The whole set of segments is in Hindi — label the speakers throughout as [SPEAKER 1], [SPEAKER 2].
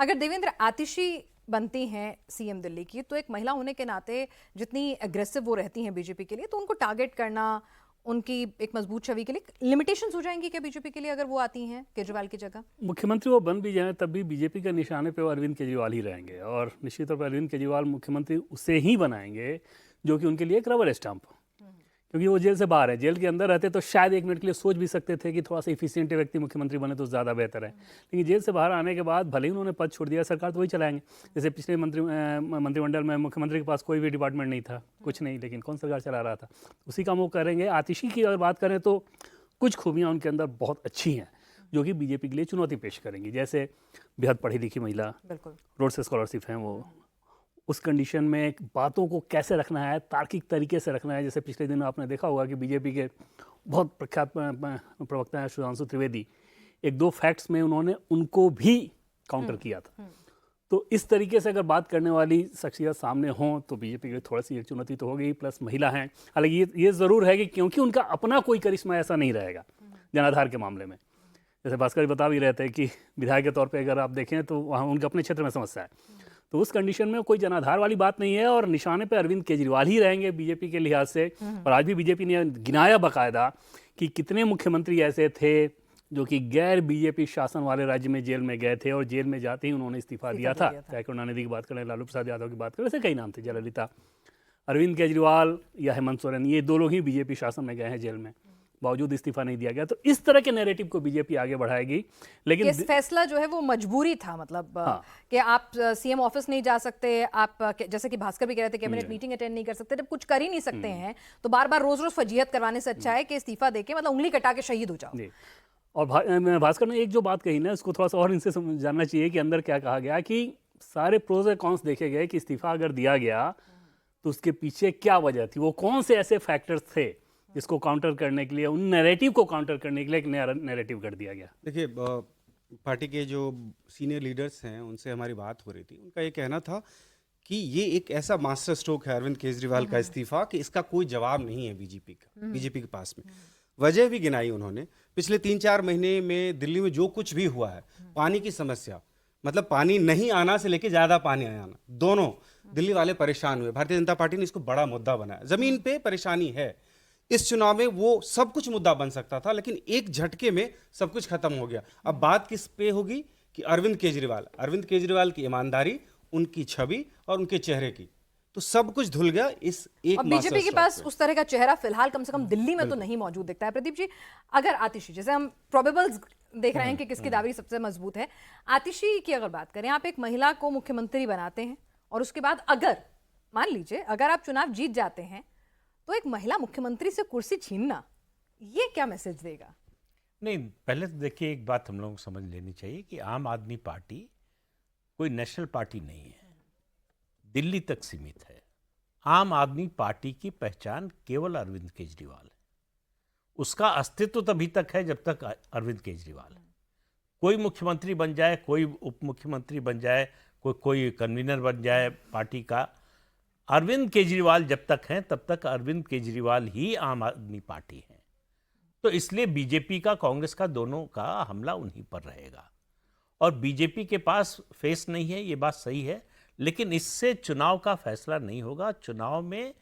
[SPEAKER 1] अगर देवेंद्र आतिशी बनती हैं सीएम दिल्ली की, तो एक महिला होने के नाते जितनी एग्रेसिव वो रहती हैं बीजेपी के लिए, तो उनको टारगेट करना, उनकी एक मजबूत छवि के लिए लिमिटेशंस हो जाएंगी क्या बीजेपी के लिए अगर वो आती हैं केजरीवाल की जगह?
[SPEAKER 2] मुख्यमंत्री वो बन भी जाएं तब भी बीजेपी के निशाने पे वो अरविंद केजरीवाल ही रहेंगे, और निश्चित तौर पर अरविंद केजरीवाल मुख्यमंत्री उसे ही बनाएंगे जो कि उनके लिए एक रबर स्टाम्प हो। क्योंकि वो जेल से बाहर है, जेल के अंदर रहते तो शायद एक मिनट के लिए सोच भी सकते थे कि थोड़ा सा इफिशियंट व्यक्ति मुख्यमंत्री बने तो ज़्यादा बेहतर है, लेकिन जेल से बाहर आने के बाद भले ही उन्होंने पद छोड़ दिया, सरकार तो वही चलाएंगे। जैसे पिछले मंत्रिमंडल में मुख्यमंत्री के पास कोई भी डिपार्टमेंट नहीं था, कुछ नहीं, लेकिन कौन सरकार चला रहा था, उसी काम वो करेंगे। आतिशी की अगर बात करें तो कुछ खूबियाँ उनके अंदर बहुत अच्छी हैं जो कि बीजेपी के लिए चुनौती पेश करेंगी, जैसे बेहद पढ़ी लिखी महिला,
[SPEAKER 1] बिल्कुल
[SPEAKER 2] रोड से स्कॉलरशिप हैं वो, उस कंडीशन में बातों को कैसे रखना है, तार्किक तरीके से रखना है। जैसे पिछले दिन आपने देखा होगा कि बीजेपी के बहुत प्रख्यात प्रवक्ता हैं सुधांशु त्रिवेदी, एक दो फैक्ट्स में उन्होंने उनको भी काउंटर किया था। तो इस तरीके से अगर बात करने वाली शख्सियत सामने हों तो बीजेपी के लिए थोड़ी सी एक चुनौती तो होगी, प्लस महिला हैं। हालांकि ये ज़रूर है कि क्योंकि उनका अपना कोई करिश्मा ऐसा नहीं रहेगा जनाधार के मामले में, जैसे भास्कर बता भी रहे थे कि विधायक के तौर पे अगर आप देखें तो वहाँ उनके अपने क्षेत्र में समस्या है, तो उस कंडीशन में कोई जनाधार वाली बात नहीं है, और निशाने पे अरविंद केजरीवाल ही रहेंगे बीजेपी के लिहाज से। और आज भी बीजेपी ने गिनाया बाकायदा कि कितने मुख्यमंत्री ऐसे थे जो कि गैर बीजेपी शासन वाले राज्य में जेल में गए थे और जेल में जाते ही उन्होंने इस्तीफा दिया था। चाहे करुणानिधि की बात करें, लालू प्रसाद यादव की बात करें, ऐसे कई नाम थे, जयललिता, अरविंद केजरीवाल या हेमंत सोरेन, ये दो लोग ही बीजेपी शासन में गए हैं जेल में, बावजूद इस्तीफा नहीं दिया गया। तो इस तरह के नैरेटिव को बीजेपी आगे बढ़ाएगी। लेकिन
[SPEAKER 1] ये फैसला जो है वो मजबूरी था, मतलब कि आप सीएम ऑफिस नहीं जा सकते, आप जैसे कि भास्कर भी कह रहे थे कैबिनेट मीटिंग अटेंड नहीं कर सकते, जब कुछ कर ही नहीं सकते हैं तो बार बार रोज रोज फजीहत करवाने से अच्छा है कि इस्तीफा देके मतलब उंगली कटा के शहीद हो जाओ।
[SPEAKER 2] और भास्कर ने एक जो बात कही ना, उसको थोड़ा सा और इनसे जानना चाहिए कि अंदर क्या कहा गया, कि सारे प्रोज और कॉन्स देखे गए कि इस्तीफा अगर दिया गया तो उसके पीछे क्या वजह थी, वो कौन से ऐसे फैक्टर्स थे जिसको काउंटर करने के लिए, उन नैरेटिव को काउंटर करने के लिए एक नया नैरेटिव कर दिया गया।
[SPEAKER 3] देखिए, पार्टी के जो सीनियर लीडर्स हैं उनसे हमारी बात हो रही थी, उनका ये कहना था कि ये एक ऐसा मास्टर स्ट्रोक है अरविंद केजरीवाल का इस्तीफा कि इसका कोई जवाब नहीं है बीजेपी के पास में। वजह भी गिनाई उन्होंने, पिछले 3-4 महीने में दिल्ली में जो कुछ भी हुआ है, पानी की समस्या, मतलब पानी नहीं आना से लेके ज़्यादा पानी आना, दोनों दिल्ली वाले परेशान हुए। भारतीय जनता पार्टी ने इसको बड़ा मुद्दा बनाया, ज़मीन पे परेशानी है। इस चुनाव में वो सब कुछ मुद्दा बन सकता था, लेकिन एक झटके में सब कुछ खत्म हो गया। अब बात किस पे होगी कि अरविंद केजरीवाल की ईमानदारी, उनकी छवि और उनके चेहरे की, तो सब कुछ धुल गया इस एक।
[SPEAKER 1] और बीजेपी के पास उस तरह का चेहरा फिलहाल कम से कम दिल्ली में तो नहीं मौजूद दिखता है। प्रदीप जी, अगर आतिशी, जैसे हम प्रोबेबल्स देख रहे हैं कि किसकी दावेदारी सबसे मजबूत है, आतिशी की अगर बात करें, आप एक महिला को मुख्यमंत्री बनाते हैं और उसके बाद अगर मान लीजिए अगर आप चुनाव जीत जाते हैं तो एक महिला मुख्यमंत्री से कुर्सी छीनना, ये क्या मैसेज देगा?
[SPEAKER 4] नहीं, पहले तो देखिए, एक बात हम लोगों को समझ लेनी चाहिए कि आम आदमी पार्टी कोई नेशनल पार्टी नहीं है, दिल्ली तक सीमित है। आम आदमी पार्टी की पहचान केवल अरविंद केजरीवाल है, उसका अस्तित्व तभी तक है जब तक अरविंद केजरीवाल है। कोई मुख्यमंत्री बन जाए, कोई उप मुख्यमंत्री बन जाए, कोई कन्वीनर बन जाए पार्टी का, अरविंद केजरीवाल जब तक हैं तब तक अरविंद केजरीवाल ही आम आदमी पार्टी है। तो इसलिए बीजेपी का, कांग्रेस का, दोनों का हमला उन्हीं पर रहेगा। और बीजेपी के पास फेस नहीं है, ये बात सही है, लेकिन इससे चुनाव का फैसला नहीं होगा। चुनाव में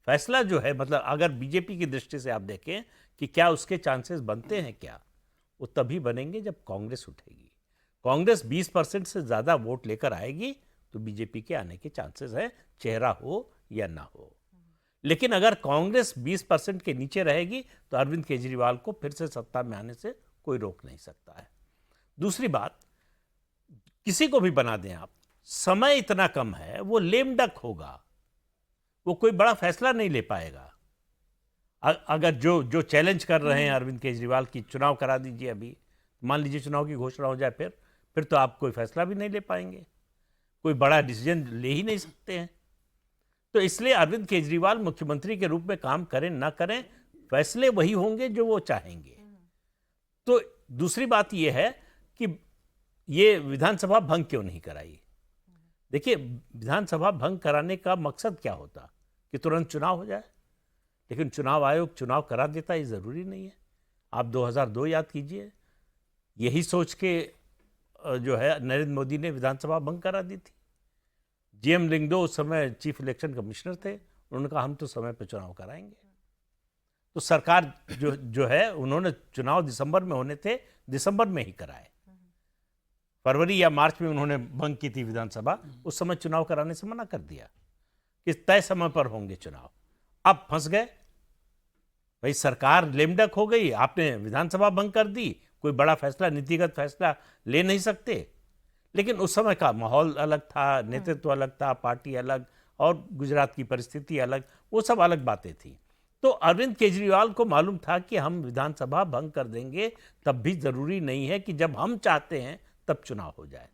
[SPEAKER 4] फैसला जो है, मतलब अगर बीजेपी की दृष्टि से आप देखें कि क्या उसके चांसेस बनते हैं, क्या वो तभी बनेंगे जब कांग्रेस उठेगी। कांग्रेस 20% से ज़्यादा वोट लेकर आएगी तो बीजेपी के आने के चांसेस है, चेहरा हो या ना हो। लेकिन अगर कांग्रेस 20% के नीचे रहेगी तो अरविंद केजरीवाल को फिर से सत्ता में आने से कोई रोक नहीं सकता है। दूसरी बात, किसी को भी बना दें आप, समय इतना कम है, वो लेम डक होगा, वो कोई बड़ा फैसला नहीं ले पाएगा। अगर जो चैलेंज कर रहे हैं अरविंद केजरीवाल की चुनाव करा दीजिए अभी, मान लीजिए चुनाव की घोषणा हो जाए, फिर तो आप कोई फैसला भी नहीं ले पाएंगे, कोई बड़ा डिसीजन ले ही नहीं सकते हैं। तो इसलिए अरविंद केजरीवाल मुख्यमंत्री के रूप में काम करें ना करें, फैसले वही होंगे जो वो चाहेंगे। तो दूसरी बात यह है कि ये विधानसभा भंग क्यों नहीं कराई। देखिए, विधानसभा भंग कराने का मकसद क्या होता कि तुरंत चुनाव हो जाए, लेकिन चुनाव आयोग चुनाव करा देता, ये ज़रूरी नहीं है। आप 2002 याद कीजिए, यही सोच के जो है नरेंद्र मोदी ने विधानसभा भंग करा दी थी। जीएम लिंगडो उस समय चीफ इलेक्शन कमिश्नर थे, उन्होंने कहा हम तो समय पर चुनाव कराएंगे। तो सरकार जो है उन्होंने चुनाव दिसंबर में होने थे, दिसंबर में ही कराए। फरवरी या मार्च में उन्होंने भंग की थी विधानसभा, उस समय चुनाव कराने से मना कर दिया कि तय समय पर होंगे चुनाव। अब फंस गए भाई, सरकार लेमडक हो गई, आपने विधानसभा भंग कर दी, कोई बड़ा फैसला, नीतिगत फैसला ले नहीं सकते। लेकिन उस समय का माहौल अलग था, नेतृत्व अलग था, पार्टी अलग, और गुजरात की परिस्थिति अलग, वो सब अलग बातें थी। तो अरविंद केजरीवाल को मालूम था कि हम विधानसभा भंग कर देंगे, तब भी जरूरी नहीं है कि जब हम चाहते हैं तब चुनाव हो जाए।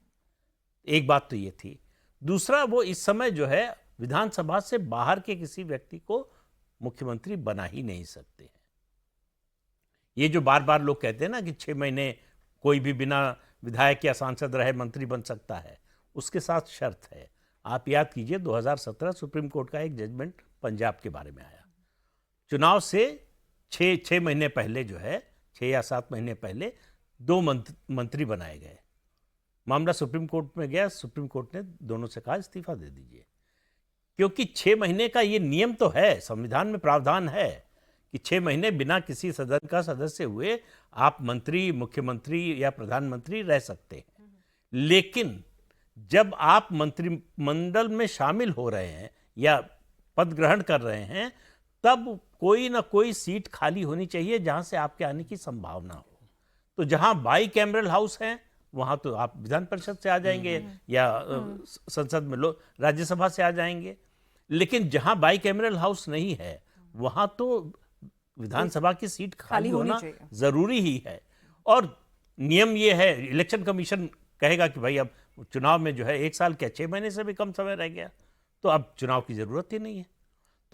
[SPEAKER 4] एक बात तो ये थी। दूसरा, वो इस समय जो है विधानसभा से बाहर के किसी व्यक्ति को मुख्यमंत्री बना ही नहीं सकते हैं। ये जो बार बार लोग कहते हैं ना कि 6 महीने कोई भी बिना विधायक या सांसद रहे मंत्री बन सकता है, उसके साथ शर्त है। आप याद कीजिए 2017 सुप्रीम कोर्ट का एक जजमेंट पंजाब के बारे में आया। चुनाव से 6 महीने पहले जो है, 6 या 7 महीने पहले 2 मंत्री बनाए गए। मामला सुप्रीम कोर्ट में गया, सुप्रीम कोर्ट ने दोनों से कहा इस्तीफा दे दीजिए, क्योंकि 6 महीने का ये नियम तो है, संविधान में प्रावधान है कि 6 महीने बिना किसी सदन का सदस्य हुए आप मंत्री, मुख्यमंत्री या प्रधानमंत्री रह सकते हैं। लेकिन जब आप मंत्रिमंडल में शामिल हो रहे हैं या पद ग्रहण कर रहे हैं, तब कोई ना कोई सीट खाली होनी चाहिए जहां से आपके आने की संभावना हो। तो जहां बाई कैमरल हाउस है वहां तो आप विधान परिषद से आ जाएंगे या संसद में राज्यसभा से आ जाएंगे। लेकिन जहां बाई कैमरल हाउस नहीं है, वहां तो विधानसभा की सीट खाली होना जरूरी ही है। और नियम ये है, इलेक्शन कमीशन कहेगा कि भाई अब चुनाव में जो है 1 साल क्या 6 महीने से भी कम समय रह गया, तो अब चुनाव की जरूरत ही नहीं है,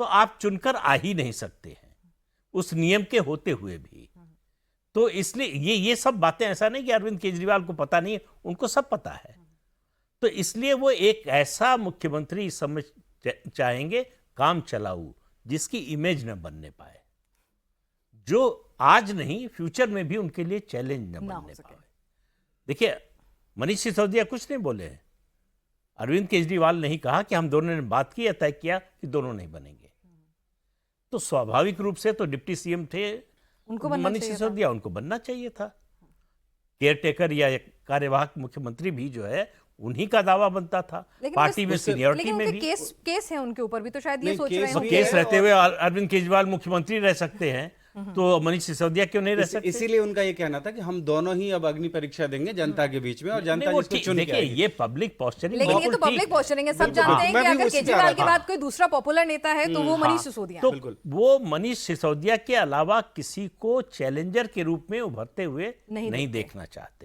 [SPEAKER 4] तो आप चुनकर आ ही नहीं सकते हैं उस नियम के होते हुए भी। तो इसलिए ये सब बातें, ऐसा नहीं कि अरविंद केजरीवाल को पता नहीं है, उनको सब पता है। तो इसलिए वो एक ऐसा मुख्यमंत्री समझ चाहेंगे काम चलाऊ, जिसकी इमेज न बनने पाए, जो आज नहीं फ्यूचर में भी उनके लिए चैलेंज न बनने पाए। देखिए, मनीष सिसोदिया कुछ नहीं बोले हैं, अरविंद केजरीवाल ने ही कहा कि हम दोनों ने बात की या तय किया कि दोनों नहीं बनेंगे। तो स्वाभाविक रूप से तो डिप्टी सीएम थे
[SPEAKER 1] उनको
[SPEAKER 4] मनीष सिसोदिया, उनको बनना चाहिए था। केयर टेकर या कार्यवाहक मुख्यमंत्री भी जो है उन्हीं का दावा बनता था। पार्टी में सीनियरिटी में भी
[SPEAKER 1] केस है उनके ऊपर भी, तो शायद ये सोच रहे
[SPEAKER 4] हैं केस रहते हुए अरविंद केजरीवाल मुख्यमंत्री रह सकते हैं, तो मनीष सिसोदिया क्यों नहीं रह सकते?
[SPEAKER 3] इसीलिए उनका ये कहना था कि हम दोनों ही अब अग्नि परीक्षा देंगे जनता के बीच में, और जनता जिसको चुन के आएगी।
[SPEAKER 4] ये पब्लिक पोस्चरिंग,
[SPEAKER 1] लेकिन ये तो पब्लिक पोस्चरिंग है, सब जानते हैं कि अगर केजरीवाल के बाद कोई दूसरा पॉपुलर नेता है तो वो मनीष सिसोदिया।
[SPEAKER 4] तो वो मनीष सिसोदिया के अलावा किसी को चैलेंजर के रूप में उभरते हुए नहीं देखना चाहते।